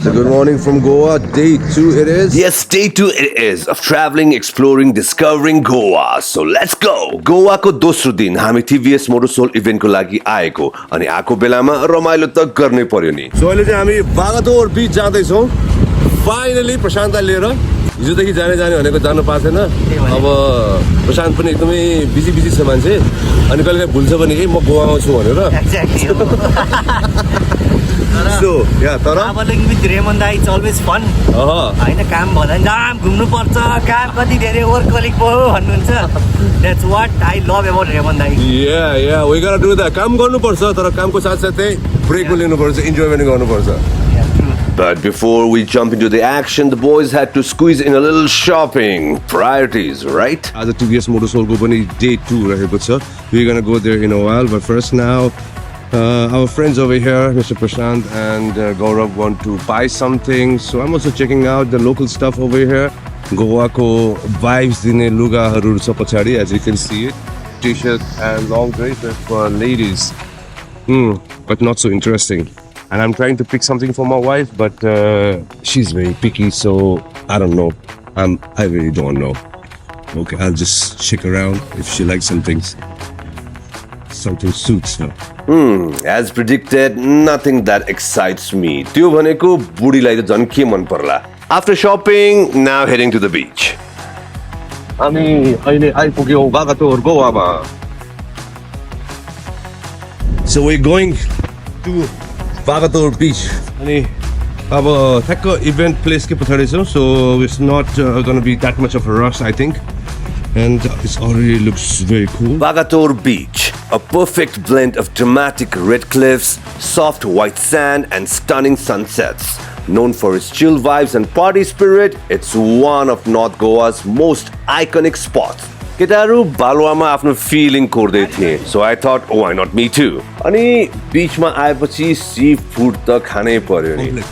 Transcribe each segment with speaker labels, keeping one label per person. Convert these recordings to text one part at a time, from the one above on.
Speaker 1: So good morning from Goa. Day 2 it is.
Speaker 2: Yes, day 2 it is of traveling, exploring, discovering Goa. So let's go. Goa को दोस्रो दिन हामी TVS मोटरसोल इभेन्टको लागि आएको अनि आएको बेलामा रमाइलो त गर्नै पर्यो नि.
Speaker 1: So अहिले चाहिँ हामी बागडोर बीच जाँदैछौँ. फाइनली प्रशान्तलाई लिएर हिजोदेखि जाने भनेको जानु पाएको छैन. अब प्रशान्त पनि एकदमै बिजी छ मान्छे अनि कहिले भुल्छ भने के म गोवामा छु भनेर. So, yeah,
Speaker 3: traveling with Raymond it's always fun. हैन काम भन्दा जाम घुम्नु पर्छ काम कति धेरै वर्कहलिक पो भन्नुहुन्छ. That's what I love about Raymond.
Speaker 1: Yeah, we gotta do that. काम गर्नुपर्छ तर कामको साथसाथै ब्रेक पनि लिनुपर्छ, इन्जोयमेन्ट गर्नुपर्छ.
Speaker 2: But before we jump into the action, the boys had to squeeze in a little shopping. Priorities, right?
Speaker 1: As a TVS मोटरसोलको पनि day 2 रहेको छ. We're gonna go there in a while, but first now our friends over here, Mr. Prashant and Gaurav, want to buy something. So I'm also checking out the local stuff over here. Goa-ko vibes dine lugaharu cha pachadi, as you can see it. T-shirt and long dresses for ladies. But not so interesting. And I'm trying to pick something for my wife, but she's very picky, so I don't know. I really don't know. Okay, I'll just check around if she likes something suits her.
Speaker 2: As predicted, nothing that excites me. त्यो भनेको बुढीलाई त झन् के मन पर्ला. After shopping, now heading to the beach.
Speaker 1: हामी अहिले आइपुग्यौँ बागडोर गोवामा. So we're going to बागडोर beach. अनि अब ठ्याक्क इभेन्ट प्लेसकै पछाडि छौँ, so it's not gonna be that much of a rush, I think. And it already looks very cool.
Speaker 2: Bagador Beach, a perfect blend of dramatic red cliffs, soft white sand, and stunning sunsets. Known for its chill vibes and party spirit, it's one of North Goa's most iconic spots. केटाहरू बालुवामा आफ्नो feeling कोर्दै थिए, so I thought, why not me too? अनि बीचमा आएपछि sea food त खानै पर्यो नि.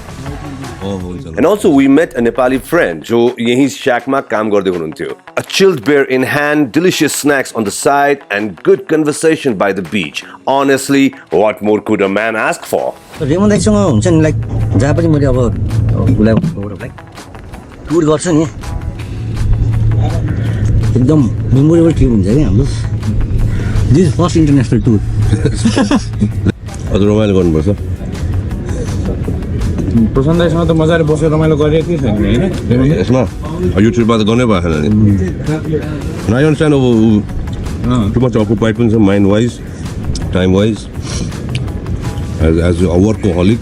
Speaker 2: And also we met a Nepali friend जो यही shackमा काम गर्दै हुनुहुन्थ्यो. A chilled beer in hand, delicious snacks on the side, and good conversation by the beach. Honestly, what more could a man ask for?
Speaker 3: Ramen दाइसँग हुन्छ नि like जहाँ पनि मैले अब उसलाई टुर गर्छु नि एकदम मेमोरेबल ट्रिप हुन्छ क्या हाम्रो. This first international tour.
Speaker 1: अझ रमाइलो गर्नुपर्छ.
Speaker 4: प्रशान्त दाइसँग त मजाले बसेर रमाइलो गरेको थिएँ होइन
Speaker 1: यसमा युट्युबमा त गर्नै भएन नि. I understand too much occupied पनि छ mind wise, time wise, as a workaholic.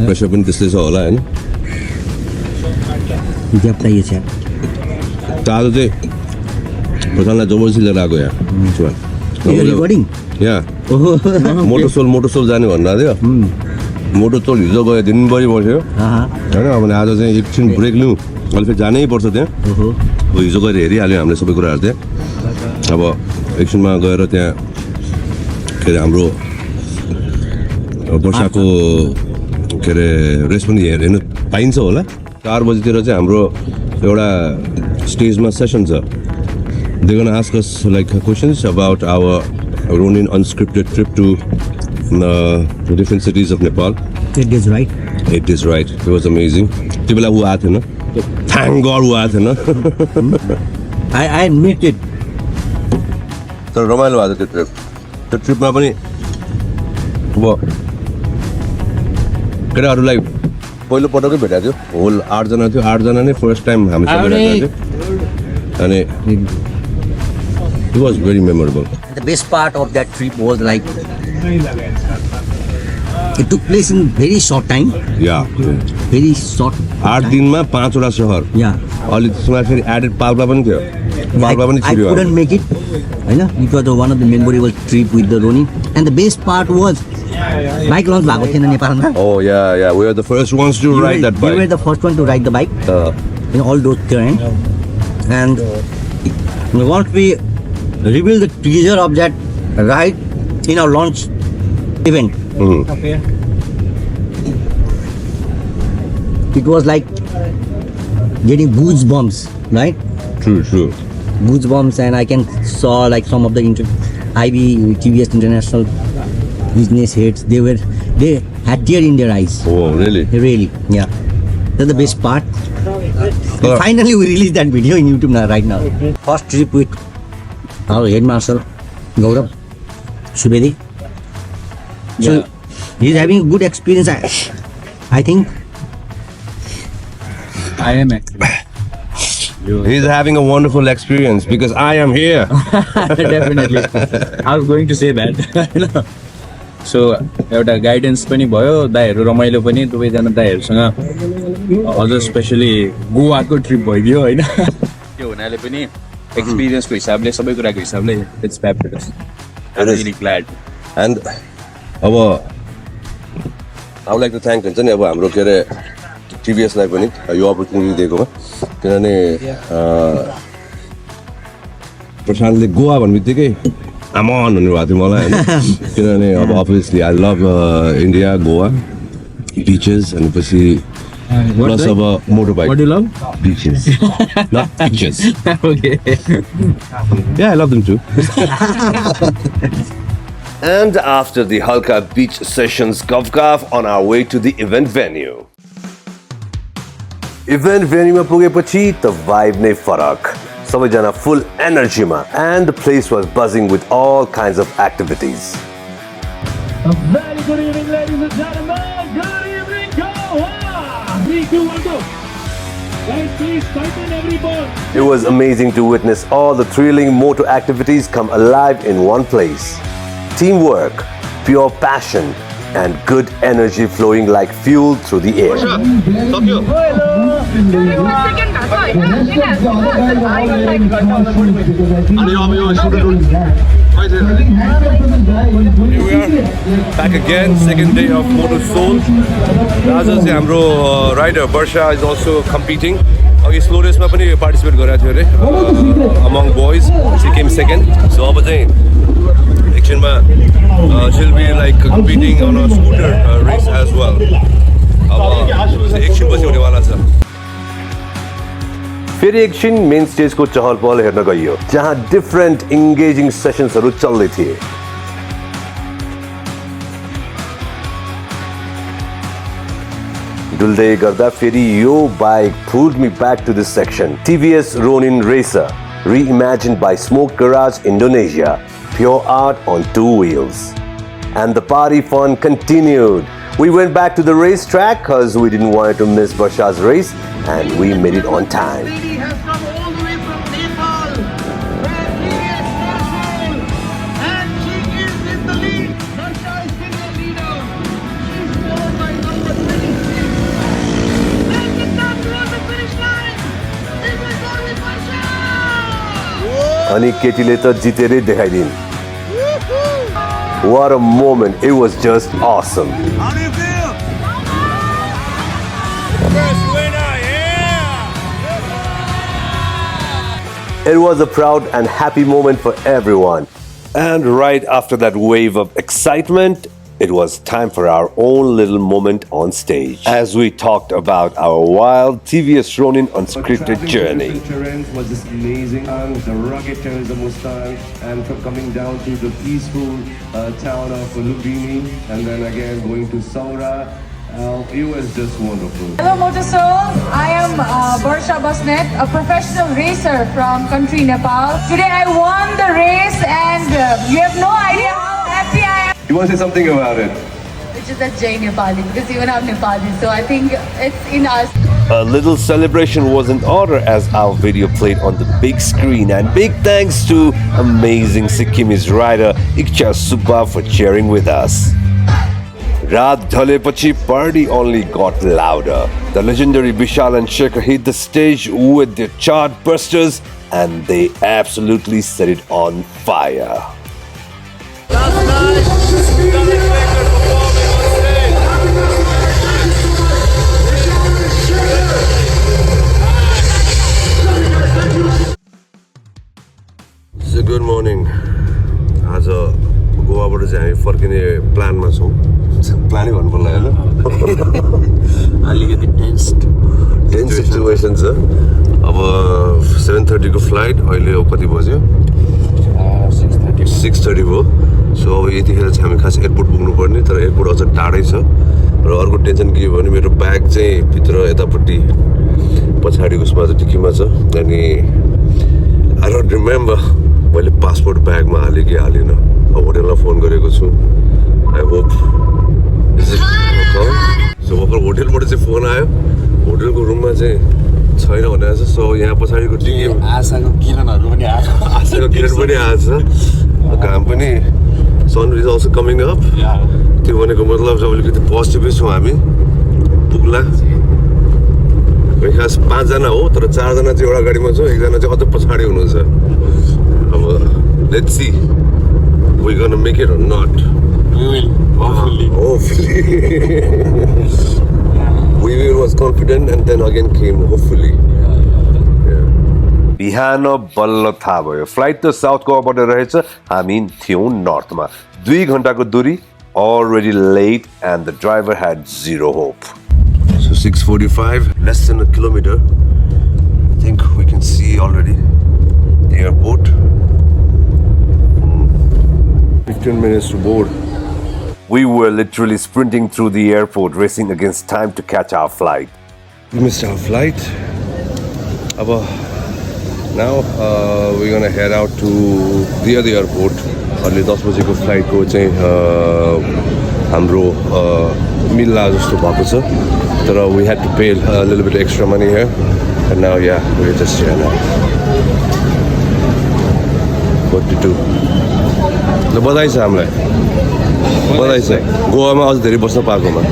Speaker 1: Pressure पनि त्यस्तै छ होला होइन.
Speaker 3: चाहिए छ
Speaker 1: त आज चाहिँ प्रशान्तलाई जबरजस्ती लिएर आएको यहाँ
Speaker 3: रिकर्डिङ
Speaker 1: मोटरसोल जाने भन्दा थियो. मोटरसोल हिजो गयो दिनभरि बस्यो होइन. अब आज चाहिँ एकछिन ब्रेक लिउँ, अहिले फेरि जानै पर्छ त्यहाँ. अब हिजो गएर हेरिहाल्यो हामीले सबै कुराहरू त्यहाँ. अब एकछिनमा गएर त्यहाँ के अरे हाम्रो वर्षाको के अरे रेस पनि हेर्नु पाइन्छ होला. 4 बजीतिर चाहिँ हाम्रो एउटा स्टेजमा सेसन छ. They're gonna ask us like questions about our own unscripted trip to the different cities of Nepal.
Speaker 3: 8 days, right?
Speaker 1: 8 days, right? It was amazing. त्यो बेला ऊ आएको थिएन. Thank God ऊ आएको थिएन.
Speaker 3: I admit it.
Speaker 1: तर रमाइलो भएको थियो त्यो ट्रिपमा पनि. अब केटाहरूलाई पहिलोपटकै भेटाएको थियो. होल 8 जना थियो. 8 जना नै फर्स्ट टाइम हामीसँग भेटेको थियो. अनि it was very memorable.
Speaker 3: The best part of that trip was like it took place in very short time.
Speaker 1: Yeah.
Speaker 3: Very short.
Speaker 1: 8 दिनमा 5 वटा सहर.
Speaker 3: Yeah.
Speaker 1: अलि त्यसमा फेरि एडेड पाल्पा पनि थियो. पाल्पा पनि
Speaker 3: I
Speaker 1: छिर्यो.
Speaker 3: couldn't make it. हैन, it was one of the memorable trip with the Roni. And the best part was bike launch भएको थिएन नेपालमा.
Speaker 1: Oh yeah, we were the first ones to ride that bike.
Speaker 3: We were the first one to ride the bike in all those terrain. And once we revealed the teaser of that ride in our launch event, it was like getting goosebumps, right?
Speaker 1: True.
Speaker 3: Goosebumps, and I can saw like some of the TVS International business heads. They had tear in their eyes.
Speaker 1: Oh, really?
Speaker 3: Really, yeah. That's the best part. And finally, we released that video in YouTube now, right now. First trip with our head marshal, Gaurav Subedi. So
Speaker 4: Yeah.
Speaker 3: he's having a good experience. I think.
Speaker 4: I am actually.
Speaker 1: He's having a wonderful experience because I am here.
Speaker 4: Definitely I was going to say that होइन so एउटा guidance पनि भयो दाइहरू रमाइलो पनि दुवैजना दाइहरूसँग अझ specially गोवाको trip भइदियो होइन त्यो हुनाले पनि एक्सपिरियन्सको हिसाबले सबै कुराको हिसाबले it's fabulous I am really glad
Speaker 1: And अब I would like to thank हुन्छ नि अब हाम्रो के अरे टिभीएसलाई पनि यो अपर्च्युनिटी दिएकोमा किनभने प्रशान्तले गोवा भन्ने बित्तिकै आमन भन्नुभएको थियो मलाई होइन किनभने अब obviously I love India Goa beaches अनि पछि प्लस अब motorbike
Speaker 4: what do love
Speaker 1: beaches not beaches
Speaker 4: okay
Speaker 1: yeah I love them too
Speaker 2: And after the Halka Beach Sessions Gaf on our way to the event venue. Event venue में पुगेपछि the vibe नै फरक सबैजना full energy मा and the place was buzzing with all kinds of activities.
Speaker 5: A very good evening, ladies and gentlemen. Good evening, Goa. 3, 2, 1, go. Guys, please tighten everyone.
Speaker 2: It was amazing to witness all the thrilling motor activities come alive in one place. Teamwork, pure passion, and good energy flowing like fuel through the air.
Speaker 1: Back again, second day of Motor Soul. Raja चाहिँ हाम्रो rider Barsha is also competing. अघि slow Reshma पनि participate गरेको थियो अरे among boys. She came second. So अब चाहिँ एकछिनमा she'll be like competing on a scooter race as well. अब एकछिनपछि हुनेवाला छ.
Speaker 2: फेरि एकछिन मेन स्टेजको चहल पहल हेर्न गइयो जहाँ डिफरेन्ट इङ्गेजिङ सेसन्सहरू चल्दै थिए डुल्दै गर्दा फेरि यो bike pulled me back to this section. TVS Ronin Racer, reimagined by Smoke Garage Indonesia, pure art on 2 wheels. And the party fun continued. We went back to the racetrack because we didn't want to miss Barsha's race and we made it on time.
Speaker 5: Lady has come all the way from Nepal, where he is special, and she is in the lead. Barsha is still the leader. She's followed by number 26. Let's get down towards the finish line. This is only Barsha.
Speaker 2: अनि केटीले त जितेरै देखाइदिन्. What a moment. It was just awesome.
Speaker 5: How do you feel?
Speaker 6: First winner, yeah!
Speaker 2: It was a proud and happy moment for everyone. And right after that wave of excitement, it was time for our own little moment on stage as we talked about our wild TVS Ronin unscripted journey.
Speaker 1: The terrain was just amazing. The rugged terrain of Mustang, and from coming down to the peaceful town of Lumbini, and then again going to Saura. It was just wonderful.
Speaker 7: Hello Motor Soul, I am Barsha Basnet, a professional racer from country Nepal. Today I won the race and you have no idea how happy I am.
Speaker 1: You want to say something about it?
Speaker 7: Which is that Jai Nepali because even I'm Nepali, so I think it's in us.
Speaker 2: A little celebration was in order as our video played on the big screen, and big thanks to amazing Sikkimese rider Ikcha Subba for cheering with us. Raat dhalepachi party only got louder. The legendary Vishal and Shekhar hit the stage with their chart busters and they absolutely set it on fire.
Speaker 1: So good morning. आज गोवाबाट चाहिँ हामी फर्किने प्लानमा छौँ. प्लानै भन्नु पर्ला होइन.
Speaker 4: अलिकति टेन्स
Speaker 1: सिचुएसन छ. अब 7:30 को फ्लाइट. अहिले कति बज्यो? 6:30 भयो. सो अब यतिखेर चाहिँ हामी खास एयरपोर्ट पुग्नुपर्ने तर एयरपोर्ट अझ टाढै छ र अर्को टेन्सन के हो भने मेरो ब्याग चाहिँ भित्र यतापट्टि पछाडि उसमा चाहिँ डिक्कीमा छ अनि आई डोन्ट रिमेम्बर मैले पासपोर्ट ब्यागमा हालेँ कि हालिनँ अब होटेलमा फोन गरेको छु आई होप सो भर्खर होटेलबाट चाहिँ फोन आयो होटेलको रुममा चाहिँ छैन भनेर छ सो यहाँ पछाडिको डिक्की
Speaker 4: आशाको किरणहरू पनि आएको
Speaker 1: आशाको किरण पनि आएको छ घाम पनि सन इज अल्सो कमिङ अप त्यो भनेको मतलब चाहिँ अलिकति पोजिटिभै छौँ हामी पुग्ला खास 5 जना हो तर 4 जना चाहिँ एउटा गाडीमा छौँ 1 जना चाहिँ अझ पछाडि हुनुहुन्छ अब let's see we gonna make it or not hopefully we was confident and then again came hopefully
Speaker 2: बिहान बल्ल थाहा भयो फ्लाइट त साउथ गोवाबाट रहेछ हामी थियौँ नर्थमा 2 घण्टाको दूरी already late and the driver had zero hope.
Speaker 1: So 6:45, less than a kilometer. I think we can see already the airport. 15 minutes to board.
Speaker 2: We were literally sprinting through the airport, racing against time to catch our flight.
Speaker 1: We missed our flight. Now we're gonna head out to the other airport. Early 10 बजेको फ्लाइटको चाहिँ हाम्रो मिल्ला जस्तो भएको छ तर we had to pay a little bit extra money here and now yeah we're just here now. What to do? ल बधाई छ हामीलाई बधाई छ गोवामा अझ धेरै बस्न पाएकोमा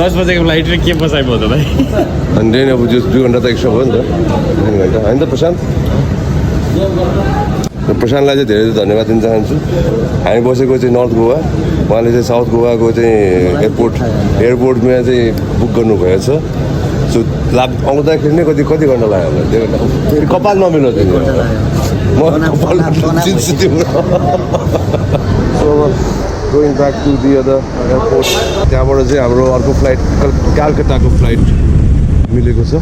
Speaker 4: 10 बजेको फ्लाइट र के बसाइ भयो त भाइ
Speaker 1: अनि त्यही अब जो 2 घन्टा त एक्स्ट्रा भयो नि त 3 घन्टा होइन त प्रशान्त प्रशान्तलाई चाहिँ धेरै धन्यवाद दिन चाहन्छु हामी बसेको चाहिँ नर्थ गोवा उहाँले चाहिँ साउथ गोवाको चाहिँ एयरपोर्टमा चाहिँ बुक गर्नुभएछ सो आउँदाखेरि नै कति घन्टा लाग्यो होला त्यो फेरि कपाल नमिल्नु त्यो म कपाल चिन्छु त्यो going back to the other airport त्यहाँबाट चाहिँ हाम्रो अर्को फ्लाइट कलकत्ताको फ्लाइट मिलेको छ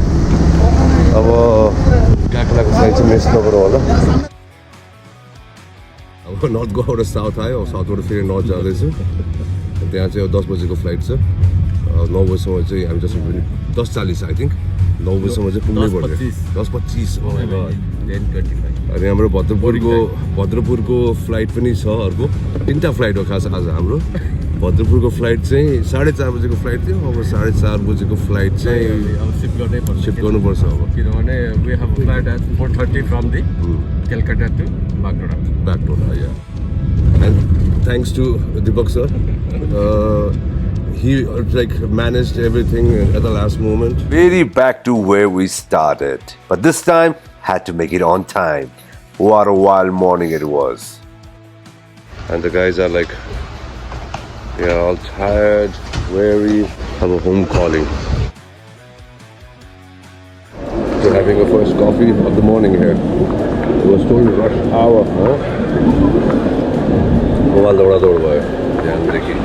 Speaker 1: अब कलकत्ताको फ्लाइट चाहिँ मिस नगरौँ होला अब नर्थ गोवाबाट साउथ आयो साउथबाट फेरि नर्थ जाँदैछु त्यहाँ चाहिँ 10 बजेको फ्लाइट छ 9 बजीसम्म चाहिँ हामी जस्तो 10:40 आई थिङ्क 9 बजीसम्म चाहिँ पुग्नै पर्यो 10:25 अनि हाम्रो भद्रपुरको फ्लाइट पनि छ अर्को 3टा फ्लाइट हो खास आज हाम्रो भद्रपुरको फ्लाइट चाहिँ 4:30 बजेको फ्लाइट थियो अब 4:30 बजेको फ्लाइट चाहिँ सिफ्ट गर्नुपर्छ अब
Speaker 4: किनभने we have flight at 4:30 from the Calcutta to
Speaker 1: Backdoor, yeah. And thanks to Deepak sir, he like managed everything at the last moment.
Speaker 2: Very back to where we started, but this time had to make it on time. What a wild morning it was.
Speaker 1: And the guys are like, yeah, all tired, weary, have a home calling. So having a first coffee of the morning here. It was totally rush hour, huh? Mobile दौड भयो ध्यान breaking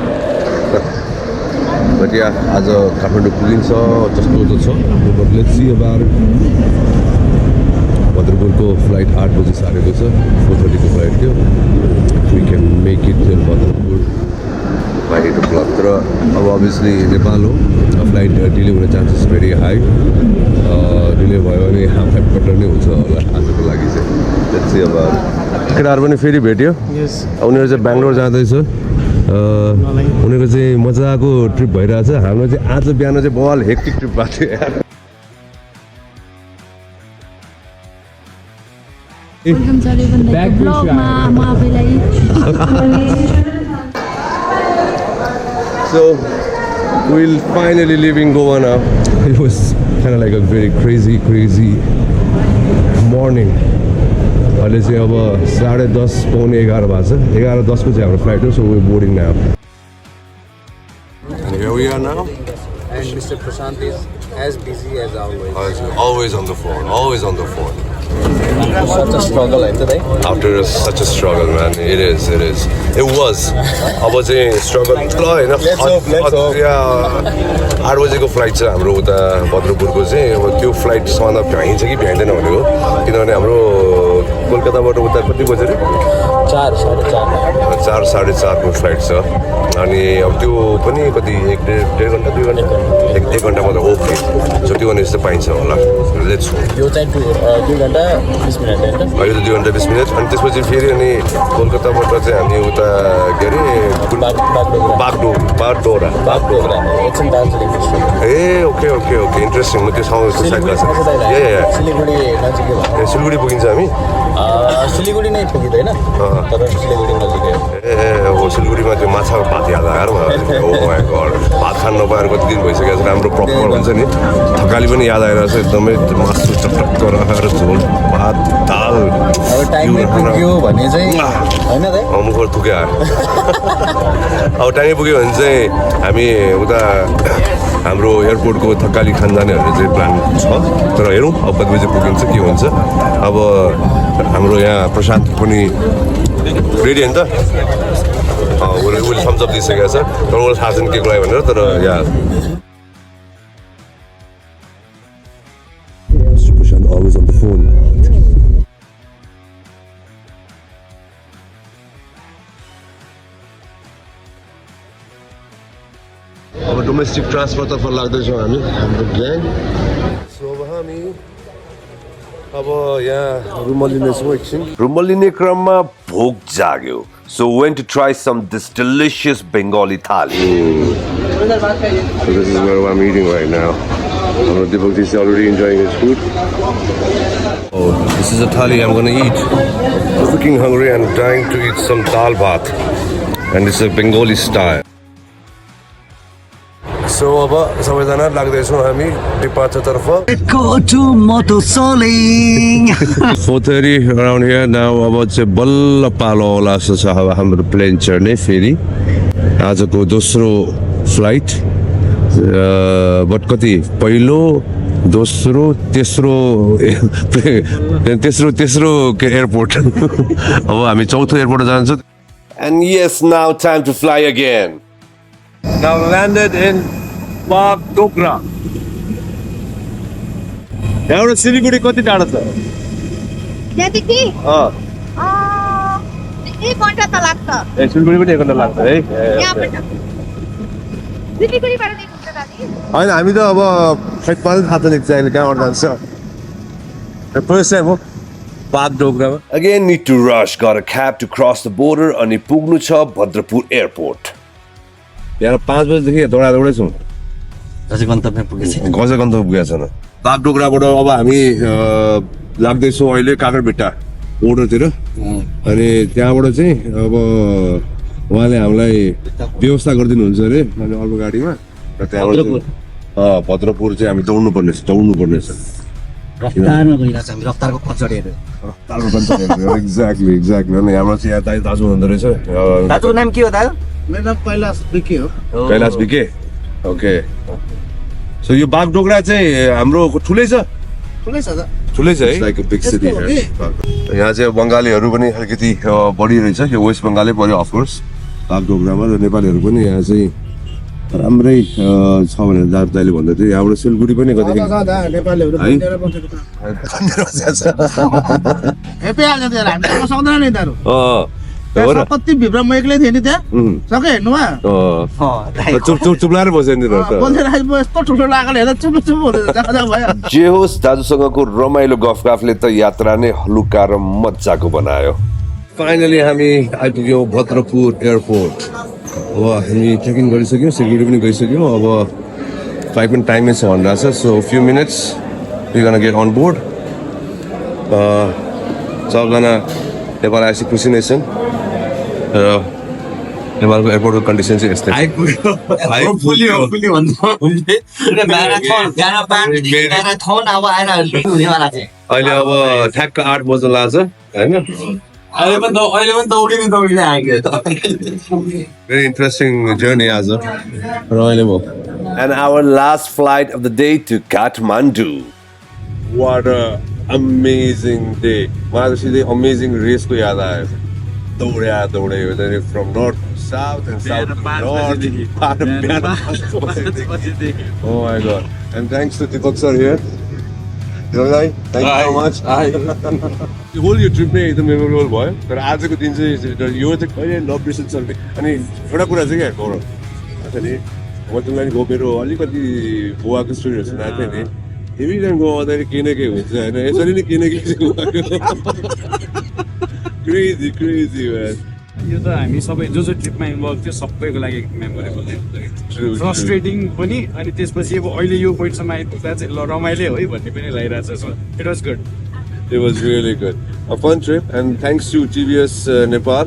Speaker 1: but या आज काठमाडौँ पुगिन्छ जस्तो त छ but let's see about भद्रपुरको flight 8 बजी सारेको छ 4:30 को फ्लाइट थियो we can make it till Bhadrapur by 8 o'clock तर अब अभियसली नेपाल हो फ्लाइट डिले हुने चान्सेस भेरी हाई डिले भयो भने हामीलाई पट्ट नै हुन्छ होला आजको लागि चाहिँ लेट्स सी अबाउट केटाहरू पनि फेरि भेट्यो उनीहरू चाहिँ बेङ्गलोर जाँदैछ उनीहरूको चाहिँ मजाको ट्रिप भइरहेछ हाम्रो चाहिँ आज बिहान चाहिँ बवाल हेक्टिक ट्रिप भएको थियो यार So we'll finally leaving Goa now. It was kind of like a very crazy morning. अहिले चाहिँ अब 10:30 पौने 11 भएको छ 11:10 को चाहिँ हाम्रो फ्लाइट हो so we're boarding now. And here we are now.
Speaker 4: And Mr. Prashant is as busy as always.
Speaker 1: Always on the phone.
Speaker 4: Such a struggle होइन त दाइ
Speaker 1: After such a struggle, man, it is. It was. अब चाहिँ struggle ल होइन.
Speaker 4: Let's hope.
Speaker 1: 8 बजेको flight छ हाम्रो उता भद्रपुरको चाहिँ अब त्यो फ्लाइटसँग भ्याइन्छ कि भ्याइँदैन भनेको किनभने हाम्रो कोलकाताबाट उता कति बजे रे
Speaker 4: 4 साढे 4
Speaker 1: 4:30को फ्लाइट छ अनि अब त्यो पनि कति 1.5 घन्टा 2 घन्टा 1 घन्टामा त ओके सो त्यो भने जस्तो पाइन्छ होला लेट्स
Speaker 4: यो चाहिँ 2 घन्टा 20 मिनट होइन त
Speaker 1: अहिले त 2 घन्टा 20 मिनट अनि त्यसपछि फेरि अनि कोलकाताबाट चाहिँ हामी उता के अरे Bagdogra
Speaker 4: It's in Darjeeling district.
Speaker 1: A okay interesting म त्यो साइड लाग्छ
Speaker 4: सिलिगुडी नजिकै भयो
Speaker 1: ए सिलगढी पुगिन्छ हामी
Speaker 4: सिलिगुडी नै पुगिँदैन तर सिलिगुडी नजिकै हो
Speaker 1: ए हो सिलगढीमा त्यो माछाको भात याद आएर मलाई ओ माई गड भात खान नपाएर कति दिन भइसकेको छ राम्रो प्रपर हुन्छ नि थकाली पनि याद आइरहेको छ एकदमै त्यो मासु चटक्क राखेर झोल भात दाल
Speaker 4: अब टाइममै पुग्यो भने चाहिँ होइन दाइ
Speaker 1: मुखबाट थुके आयो अब टाइमै पुग्यो भने चाहिँ हामी उता हाम्रो एयरपोर्टको थकाली खान जानेहरू चाहिँ प्लान छ तर हेरौँ अब कति बजी पुगिन्छ के हुन्छ अब हाम्रो यहाँ प्रशान्त पनि रेडी होइन त उसले थम्सअप दिइसकेको छ तर उसलाई थाहा छैन के कुरा भनेर तर यहाँ प्रशान्त always on the phone. अब डोमेस्टिक ट्रान्सफरतर्फ लाग्दैछौँ हामी हाम्रो ग्याङ सो अब हामी अब यहाँ रुमल लिनेछौँ एकछिन
Speaker 2: रुमल लिने क्रममा भोक जाग्यो so went to try some this delicious Bengali thali.
Speaker 1: So this is where I'm eating right now. Deepak is already enjoying his food. Oh, this is a thali I'm gonna eat. I'm freaking hungry and trying to eat some dal bhat. And it's a Bengali style. So अब सबैजना लाग्दैछौँ हामी डिपार्चरतर्फ
Speaker 3: Go to Moto Soling.
Speaker 1: 4:30 around here now अब चाहिँ बल्ल पालो होला जस्तो छ अब हाम्रो प्लेन चढ्ने फेरि आजको दोस्रो फ्लाइट बट कति पहिलो दोस्रो तेस्रो एयरपोर्ट अब हामी चौथो एयरपोर्ट जान्छौँ
Speaker 2: And yes, now time to fly again.
Speaker 6: Now landed in Bagdogra.
Speaker 4: यहाँबाट सिलिगुडी कति टाढो छ
Speaker 8: त्यहाँदेखि 1 घन्टा त लाग्छ
Speaker 4: ए सिलिगुडी पनि 1 घन्टा लाग्छ है
Speaker 8: यहाँबाट सिलिगुडीबाट 1 घन्टा लाग्छ
Speaker 1: होइन हामी त अब खै मलाई थाहा छैन चाहिँ कहाँबाट जान्छ फर्स्ट टाइम हो बागडोग्रामा
Speaker 2: Again, need to rush. Got a cab to cross the border अनि पुग्नु छ भद्रपुर एयरपोर्ट.
Speaker 1: यहाँ 5 बजेदेखि दौडै छौँ
Speaker 3: अझै गन्तव्य पुगेछ
Speaker 1: गजगन्त पुगेको छैन बागडोग्राबाट अब हामी लाग्दैछौँ अहिले काकरभिट्टा बोर्डरतिर अनि त्यहाँबाट चाहिँ अब उहाँले हामीलाई व्यवस्था गरिदिनुहुन्छ अरे अनि अर्को गाडीमा र त्यहाँबाट भद्रपुर चाहिँ हामी दौड्नु पर्नेछ
Speaker 3: रफ्तारमा गइरहेछ हामी रफ्तारको कचडीहरू
Speaker 1: एक्ज्याक्टली अनि हाम्रो चाहिँ यहाँ दाजु हुँदो रहेछ
Speaker 3: दाजुको नाम के हो दाजु
Speaker 5: मेरो नाम कैलाश विके हो
Speaker 1: कैलाश विके ओके सो यो बागडोग्रा चाहिँ हाम्रो ठुलै छ है लाइक बिग सिटी यहाँ चाहिँ बङ्गालीहरू पनि अलिकति बढी रहेछ यो वेस्ट बङ्गालै पऱ्यो अफकोर्स बागडोग्रामा र नेपालीहरू पनि यहाँ चाहिँ राम्रै छ भनेर दाजुले भन्दै थियो यहाँबाट सिलगढी पनि
Speaker 5: नेपालीहरू सक्दैन नि दारू कति भित्र म एक्लै थिएँ नि त्यहाँ सके हेर्नुमा
Speaker 1: चुप लाएर बस्यो नि
Speaker 5: बसेर यस्तो ठुलो लागेर हेर्दा चुप हुँदैछ भयो
Speaker 2: जे होस् दाजुसँगको रमाइलो गफगाफले त यात्रा नै हलुका र मजाको बनायो.
Speaker 1: फाइनली हामी आइपुग्यौँ भद्रपुर एयरपोर्ट अब हामी चेक इन गरिसक्यौँ सिलगढी पनि गइसक्यौँ अब फ्लाइट पनि टाइममै छ भनिरहेको छ so few minutes we gonna get on board सबजना नेपाल आएपछि खुसी नै छन् र नेपालको एयरपोर्टको कन्डिसन चाहिँ यस्तै अहिले अब ठ्याक्क 8 बज्न लाग्छ होइन Very interesting journey आज रमाइलो भयो.
Speaker 2: And our last flight of the day to Kathmandu.
Speaker 1: What a amazing day. मलाई त सिधै amazing race को याद आयो. दौडे from north to south and south to north. बिहान 5 बजेदेखि. Oh my god. And thanks to Deepak sir here. Thank you so much. यो whole यो ट्रिप नै एकदम मेमोरेबल भयो. तर आजको दिन चाहिँ यो चाहिँ कहिले लभ रिलेसन चल्ने. अनि एउटा कुरा चाहिँ क्या गौरव. अनि म तिमीलाई नि मेरो अलिकति बुवाको स्टोरीहरू सुनाएको थिएँ नि. एभ्री टाइम गो आउँदाखेरि केही न केही हुन्छ होइन. यसरी नै केही न केही चाहिँ क्रेजी म्यान.
Speaker 4: यो त हामी सबै जो ट्रिपमा इन्भल्भ थियो सबैको लागि मेमोरेबल फ्रस्ट्रेटिङ पनि अनि त्यसपछि अब अहिले यो पोइन्टसम्म आइपुग्दा चाहिँ ल रमाइलो है भन्ने पनि लागिरहेको छ. It was good.
Speaker 1: It was really good. A fun trip, and thanks to TVS Nepal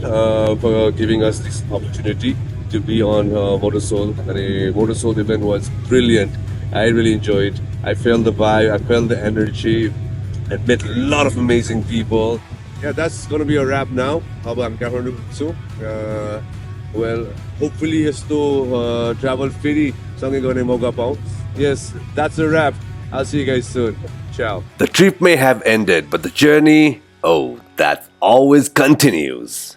Speaker 1: for giving us this opportunity to be on Motorsoul. And the Motorsoul event was brilliant. I really enjoyed. I felt the vibe, I felt the energy. I met a lot of amazing people. Yeah, that's going to be a wrap now. How about Kathmandu? So, well, hopefully, yesto travel ferry सँगै गर्ने मौका पाऊँ. Yes, that's a wrap. I'll see you guys soon. Ciao.
Speaker 2: The trip may have ended, but the journey, oh, that always continues.